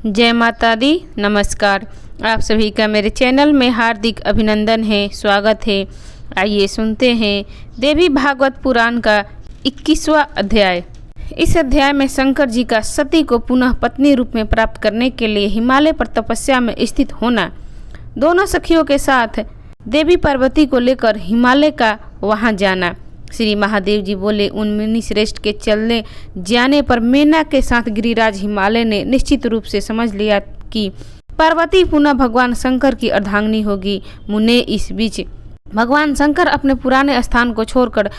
जय माता दी। नमस्कार। आप सभी का मेरे चैनल में हार्दिक अभिनंदन है, स्वागत है। आइए सुनते हैं देवी भागवत पुराण का 21वां अध्याय। इस अध्याय में शंकर जी का सती को पुनः पत्नी रूप में प्राप्त करने के लिए हिमालय पर तपस्या में स्थित होना, दोनों सखियों के साथ देवी पार्वती को लेकर हिमालय का वहां जाना। श्री महादेव जी बोले, उन मुनि श्रेष्ठ के चलने जाने पर मेना के साथ गिरिराज हिमालय ने निश्चित रूप से समझ लिया कि पार्वती पुनः भगवान शंकर की अर्धांगिनी होगी। मुने इस बीच भगवान शंकर अपने पुराने स्थान को छोड़कर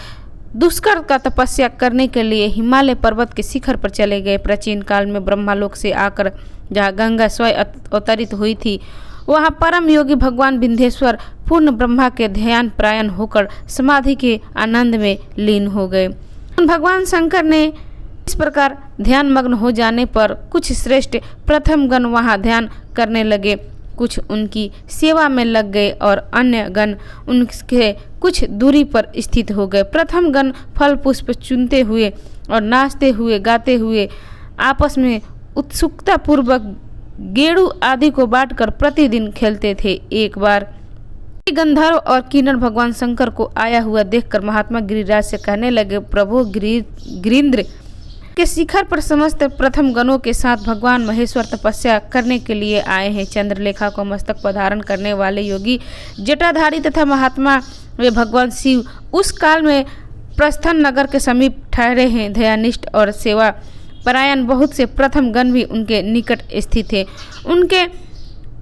दुष्कर का तपस्या करने के लिए हिमालय पर्वत के शिखर पर चले गए। प्राचीन काल में ब्रह्मालोक से आकर जहाँ गंगा स्वयं अवतरित हुई थी, वहाँ परम योगी भगवान विंध्येश्वर पूर्ण ब्रह्मा के ध्यान प्रायण होकर समाधि के आनंद में लीन हो गए। भगवान शंकर ने इस प्रकार ध्यान मग्न हो जाने पर कुछ श्रेष्ठ प्रथम गण वहाँ ध्यान करने लगे, कुछ उनकी सेवा में लग गए और अन्य गण उनके कुछ दूरी पर स्थित हो गए। प्रथम गण फल पुष्प चुनते हुए और नाचते हुए गाते हुए आपस में उत्सुकता पूर्वक गेड़ू आदि को बांटकर प्रतिदिन खेलते थे। एक बार गंधर्व और किन्नर भगवान शंकर को आया हुआ देखकर महात्मा गिरिराज से कहने लगे, प्रभु गिरीन्द्र के शिखर पर समस्त प्रथम गणों के साथ भगवान महेश्वर तपस्या करने के लिए आए हैं। चंद्रलेखा को मस्तक पर धारण करने वाले योगी जटाधारी तथा महात्मा वे भगवान शिव उस काल में प्रस्थान नगर के समीप ठहरे हैं। दयानिष्ठ और सेवा परायण बहुत से प्रथम गण भी उनके निकट स्थित थे। उनके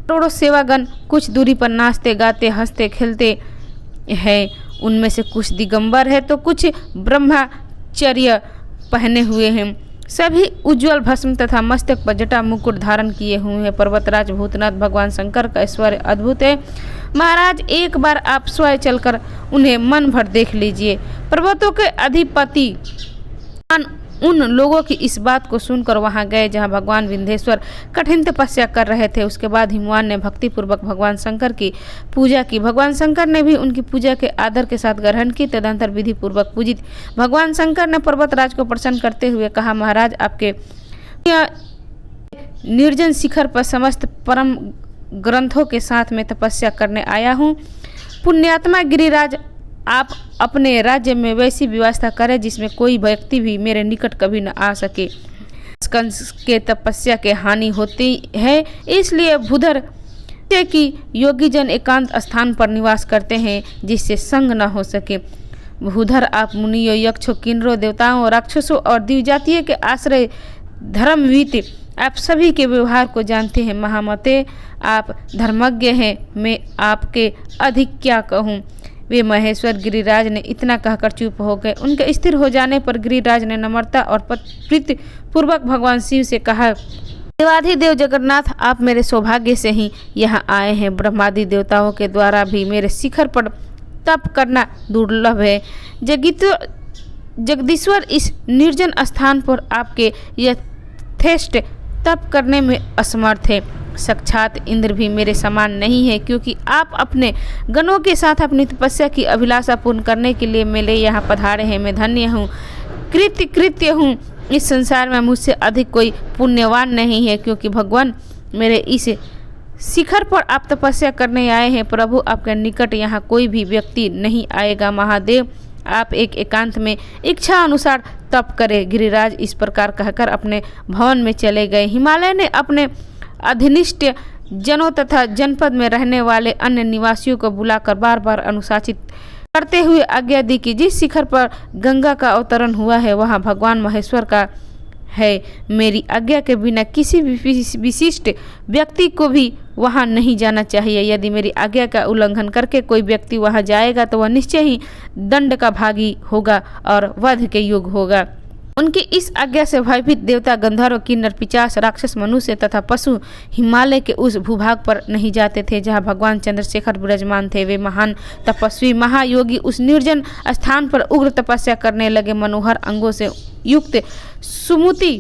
करोड़ों सेवागण कुछ दूरी पर नाचते गाते हंसते खेलते हैं। उनमें से कुछ दिगंबर है तो कुछ ब्रह्मचर्य पहने हुए हैं। सभी उज्जवल भस्म तथा मस्तक पर जटा मुकुट धारण किए हुए हैं। पर्वतराज भूतनाथ भगवान शंकर का ऐश्वर्य अद्भुत है। महाराज, एक बार आप स्वयं चलकर उन्हें मन भर देख लीजिए। पर्वतों के अधिपति उन लोगों की इस बात को सुनकर वहां गए जहां भगवान विंध्येश्वर कठिन तपस्या कर रहे थे। उसके बाद हिमवान ने भक्ति पूर्वक भगवान शंकर की पूजा की। भगवान शंकर ने भी उनकी पूजा के आदर के साथ ग्रहण की। तदंतर विधि पूर्वक पूजित भगवान शंकर ने पर्वतराज को प्रसन्न करते हुए कहा, महाराज, आपके निर्जन शिखर पर समस्त परम ग्रंथों के साथ में तपस्या करने आया हूँ। पुण्यात्मा गिरिराज, आप अपने राज्य में वैसी व्यवस्था करें जिसमें कोई व्यक्ति भी मेरे निकट कभी न आ सके। कंस के तपस्या के हानि होती है, इसलिए भूधर की योगी जन एकांत स्थान पर निवास करते हैं जिससे संग न हो सके। भूधर, आप मुनियों, यक्षों, किन्नरों, देवताओं, राक्षसों और द्विजातीय के आश्रय धर्मवीत आप सभी के व्यवहार को जानते हैं। महामते, आप धर्मज्ञ हैं, मैं आपके अधिक क्या कहूँ। वे महेश्वर गिरिराज ने इतना कहकर चुप हो गए। उनके स्थिर हो जाने पर गिरिराज ने नम्रता और प्रीति पूर्वक भगवान शिव से कहा, देवाधिदेव जगन्नाथ, आप मेरे सौभाग्य से ही यहाँ आए हैं। ब्रह्मादि देवताओं के द्वारा भी मेरे शिखर पर तप करना दुर्लभ है। जगदीश्वर, इस निर्जन स्थान पर आपके यथेष्ट तप करने में असमर्थ है। साक्षात इंद्र भी मेरे समान नहीं है, क्योंकि आप अपने गणों के साथ अपनी तपस्या की अभिलाषा पूर्ण करने के लिए मेरे यहाँ पधारे हैं। मैं धन्य हूँ, कृत्य हूँ। इस संसार में मुझसे अधिक कोई पुण्यवान नहीं है, क्योंकि भगवान मेरे इस शिखर पर आप तपस्या करने आए हैं। प्रभु, आपके निकट यहाँ कोई भी व्यक्ति नहीं आएगा। महादेव, आप एकांत में इच्छा अनुसार तप करें। गिरिराज इस प्रकार कहकर अपने भवन में चले गए। हिमालय ने अपने अधिनिष्ठ जनों तथा जनपद में रहने वाले अन्य निवासियों को बुलाकर बार बार अनुशासित करते हुए आज्ञा दी कि जिस शिखर पर गंगा का अवतरण हुआ है वहाँ भगवान महेश्वर का है। मेरी आज्ञा के बिना किसी भी विशिष्ट व्यक्ति को भी वहाँ नहीं जाना चाहिए। यदि मेरी आज्ञा का उल्लंघन करके कोई व्यक्ति वहाँ जाएगा तो वह निश्चय ही दंड का भागी होगा और वध के योग्य होगा। उनकी इस आज्ञा से भयभीत देवता, गंधर्व, किन्नर, पिशाच, राक्षस, मनुष्य तथा पशु हिमालय के उस भूभाग पर नहीं जाते थे जहाँ भगवान चंद्रशेखर विराजमान थे। वे महान तपस्वी महायोगी उस निर्जन स्थान पर उग्र तपस्या करने लगे। मनोहर अंगों से युक्त सुमति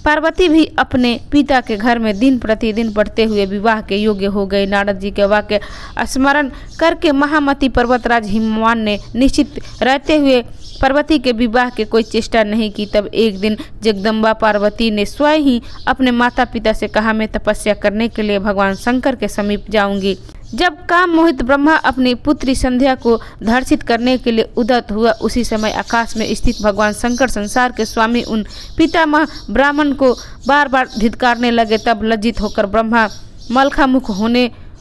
पार्वती भी अपने पिता के घर में दिन प्रतिदिन बढ़ते हुए विवाह के योग्य हो गए। नारद जी के वाक्य स्मरण करके महामती पर्वतराज हिमवान ने निश्चित रहते हुए पार्वती के विवाह के कोई चेष्टा नहीं की। तब एक दिन जगदम्बा पार्वती ने स्वयं ही अपने माता पिता से कहा, मैं तपस्या करने के लिए भगवान शंकर के समीप जाऊंगी। जब काम मोहित ब्रह्मा अपनी पुत्री संध्या को धर्षित करने के लिए उद्यत हुआ, उसी समय आकाश में स्थित भगवान शंकर संसार के स्वामी उन पितामह ब्राह्मण को बार बार धिक्कारने लगे। तब लज्जित होकर ब्रह्मा मलखामुख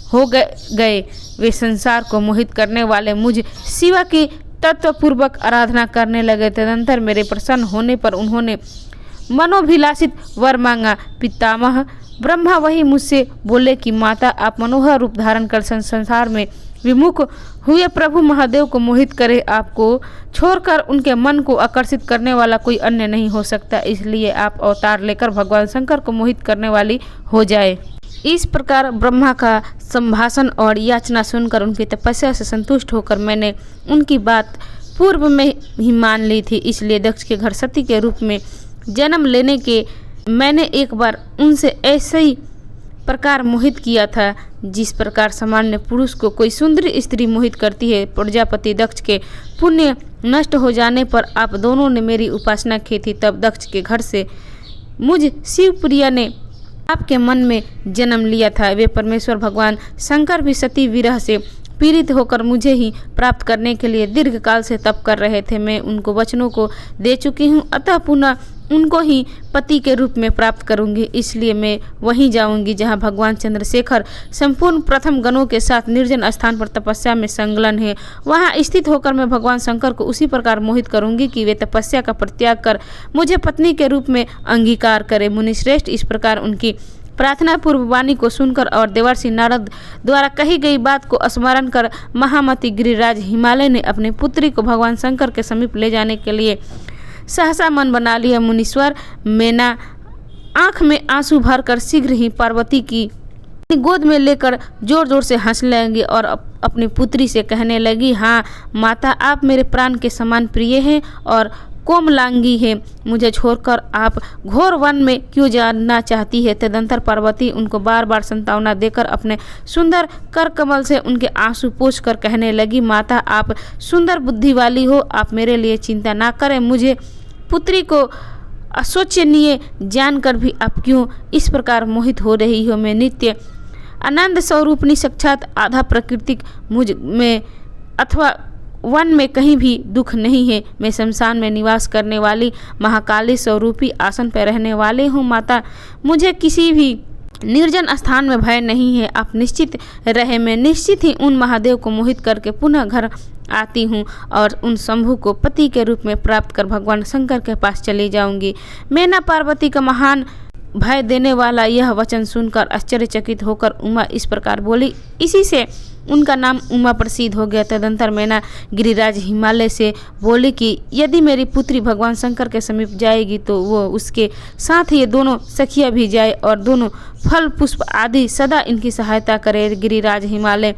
हो गए। वे संसार को मोहित करने वाले मुझ शिवा की तत्वपूर्वक आराधना करने लगे। तदंतर मेरे प्रसन्न होने पर उन्होंने मनोभिलाषित वर मांगा। पितामह ब्रह्मा वही मुझसे बोले कि माता, आप मनोहर रूप धारण कर संसार में विमुख हुए प्रभु महादेव को मोहित करे। आपको छोड़कर उनके मन को आकर्षित करने वाला कोई अन्य नहीं हो सकता, इसलिए आप अवतार लेकर भगवान शंकर को मोहित करने वाली हो जाए। इस प्रकार ब्रह्मा का संभाषण और याचना सुनकर उनकी तपस्या से संतुष्ट होकर मैंने उनकी बात पूर्व में ही मान ली थी। इसलिए दक्ष के घर सती के रूप में जन्म लेने के मैंने एक बार उनसे ऐसे ही प्रकार मोहित किया था, जिस प्रकार सामान्य पुरुष को कोई सुंदर स्त्री मोहित करती है। प्रजापति दक्ष के पुण्य नष्ट हो जाने पर आप दोनों ने मेरी उपासना की थी। तब दक्ष के घर से मुझ शिवप्रिया ने आपके मन में जन्म लिया था। वे परमेश्वर भगवान शंकर भी सती विरह से पीड़ित होकर मुझे ही प्राप्त करने के लिए दीर्घ काल से तप कर रहे थे। मैं उनको वचनों को दे चुकी हूँ, अतः पुनः उनको ही पति के रूप में प्राप्त करूंगी। इसलिए मैं वहीं जाऊंगी जहां भगवान चंद्रशेखर संपूर्ण प्रथम गणों के साथ निर्जन स्थान पर तपस्या में संलग्न है। वहां स्थित होकर मैं भगवान शंकर को उसी प्रकार मोहित करूंगी कि वे तपस्या का परित्याग कर मुझे पत्नी के रूप में अंगीकार करे। मुनिश्रेष्ठ, इस प्रकार उनकी प्रार्थना पूर्व वाणी को सुनकर और देवर्षि नारद द्वारा कही गई बात को स्मरण कर महामति गिरिराज हिमालय ने अपनी पुत्री को भगवान शंकर के समीप ले जाने के लिए सहसा मन बना लिया। मुनीश्वर मैना आंख में आंसू भरकर शीघ्र ही पार्वती की गोद में लेकर जोर जोर से हंस लेंगी और अपनी पुत्री से कहने लगी, हाँ माता, आप मेरे प्राण के समान प्रिय हैं और कोमलांगी है। मुझे छोड़कर आप घोर वन में क्यों जाना चाहती है। तदंतर पार्वती उनको बार बार संतावना देकर अपने सुंदर कर कमल से उनके आंसू पोंछ कर कहने लगी, माता, आप सुंदर बुद्धि वाली हो, आप मेरे लिए चिंता ना करें। मुझे पुत्री को अशोचनीय जानकर भी आप क्यों इस प्रकार मोहित हो रही हो। मैं नित्य आनंद स्वरूपनी साक्षात आधा प्राकृतिक मुझ में अथवा वन में कहीं भी दुख नहीं है। मैं शमशान में निवास करने वाली महाकाली स्वरूपी आसन पर रहने वाली हूँ। माता, मुझे किसी भी निर्जन स्थान में भय नहीं है। आप निश्चित रहे, मैं निश्चित ही उन महादेव को मोहित करके पुनः घर आती हूँ और उन शंभु को पति के रूप में प्राप्त कर भगवान शंकर के पास चली जाऊंगी। मैना पार्वती का महान भय देने वाला यह वचन सुनकर आश्चर्यचकित होकर उमा इस प्रकार बोली। इसी से उनका नाम उमा प्रसिद्ध हो गया। तदंतर मैना गिरिराज हिमालय से बोली कि यदि मेरी पुत्री भगवान शंकर के समीप जाएगी तो वो उसके साथ ये दोनों सखिया भी जाए और दोनों फल पुष्प आदि सदा इनकी सहायता करे। गिरिराज हिमालय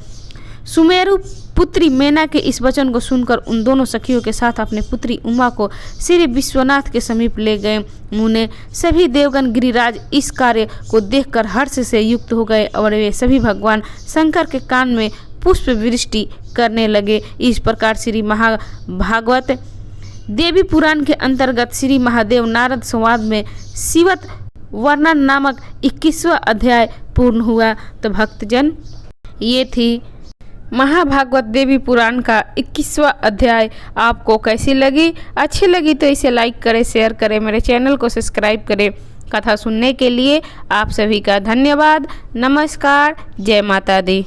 सुमेरु पुत्री मैना के इस वचन को सुनकर उन दोनों सखियों के साथ अपने पुत्री उमा को श्री विश्वनाथ के समीप ले गए। मुने सभी देवगण गिरिराज इस कार्य को देखकर हर्ष से युक्त हो गए और वे सभी भगवान शंकर के कान में पुष्प वृष्टि करने लगे। इस प्रकार श्री महाभागवत देवी पुराण के अंतर्गत श्री महादेव नारद संवाद में शिवत वर्णन नामक 21वां अध्याय पूर्ण हुआ। तो भक्तजन, ये थी महाभागवत देवी पुराण का 21वां अध्याय। आपको कैसी लगी? अच्छी लगी तो इसे लाइक करें, शेयर करें, मेरे चैनल को सब्सक्राइब करें। कथा सुनने के लिए आप सभी का धन्यवाद। नमस्कार। जय माता दी।